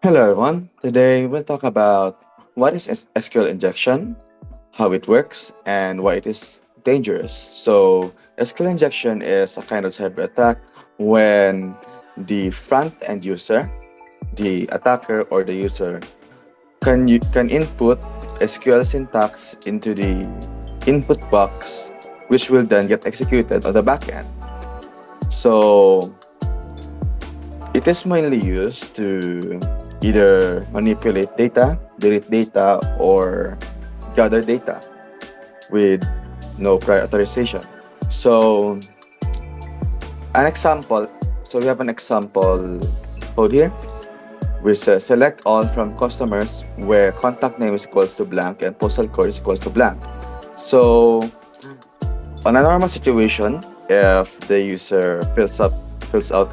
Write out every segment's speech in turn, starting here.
Hello everyone. Today we'll talk about what is SQL injection, how it works, and why it is dangerous. So, SQL injection is a kind of cyber attack when the front end user, the attacker or the user, can input SQL syntax into the input box, which will then get executed on the back end. So, it is mainly used to either manipulate data, delete data, or gather data with no prior authorization. So, an example. So we have an example code here. We say select all from customers where contact name is equals to blank and postal code is equals to blank. So on a normal situation, if the user fills out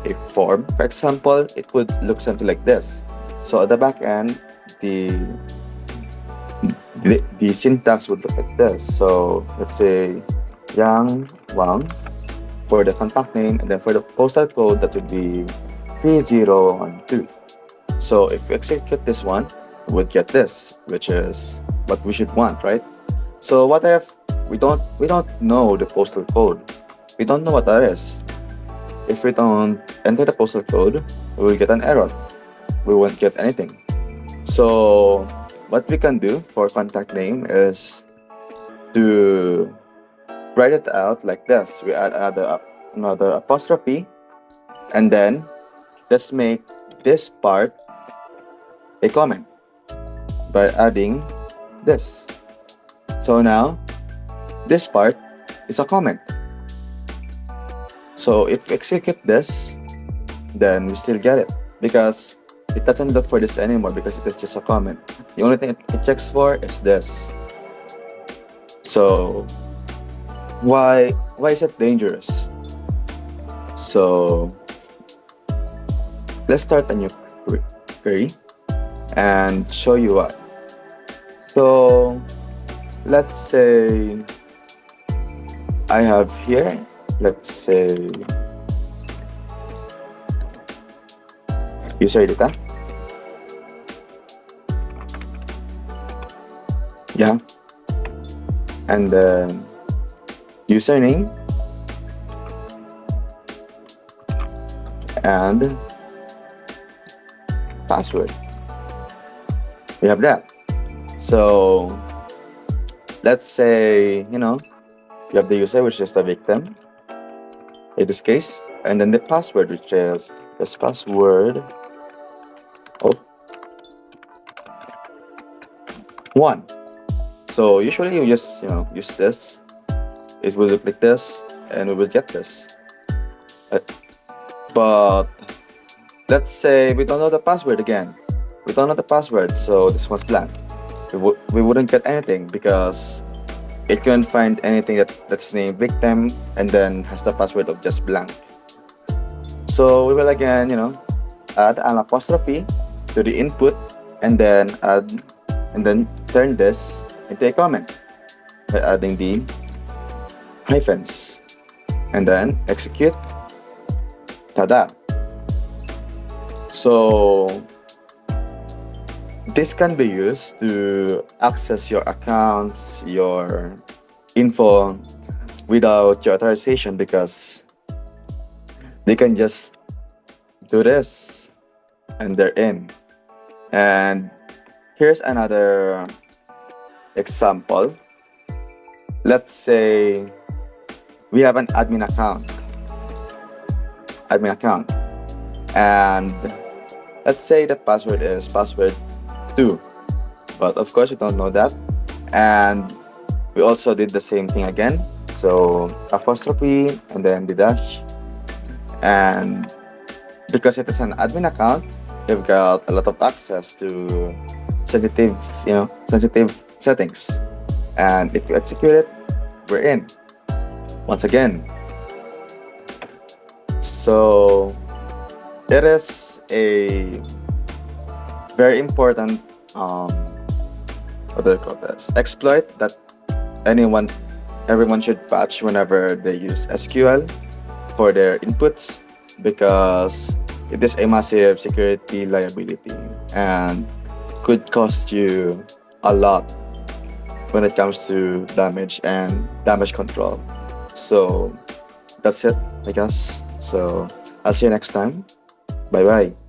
a form, for example, it would look something like this. So at the back end, the syntax would look like this. So let's say Yang Wang for the contact name, and then for the postal code that would be 3012. So if we execute this one, we would get this, which is what we should want, right? So what if we don't know the postal code? We don't know what that is. If we don't enter the postal code, we will get an error. We won't get anything. So what we can do for contact name is to write it out like this. We add another apostrophe, and then let's make this part a comment by adding this. So now this part is a comment. So if we execute this, then we still get it because it doesn't look for this anymore because it is just a comment. The only thing it checks for is this. So why is it dangerous? So let's start a new query and show you why. So let's say I have here, let's say user data. Yeah. And then username and password. We have that. So let's say, you have the user, which is the victim in this case, and then the password, which is this password oh, 1. So usually you just, use this. It will look like this, and we will get this. Uh, But let's say we don't know the password again. We don't know the password, so this one's blank. We wouldn't get anything because it couldn't find anything that's named victim and then has the password of just blank. So we will again, add an apostrophe to the input and then turn this into a comment by adding the hyphens and then execute. Tada! So this can be used to access your accounts, your info without your authorization because they can just do this and they're in. And here's another example. Let's say we have an admin account, and let's say the password is password 2, but of course we don't know that, and we also did the same thing again. So apostrophe and then the dash, and because it is an admin account, we've got a lot of access to sensitive sensitive settings, and if you execute it, we're in once again. So it is a very important what do you call this, exploit that everyone should patch whenever they use SQL for their inputs because it is a massive security liability and could cost you a lot when it comes to damage and damage control. So that's it, I guess. So I'll see you next time. Bye bye.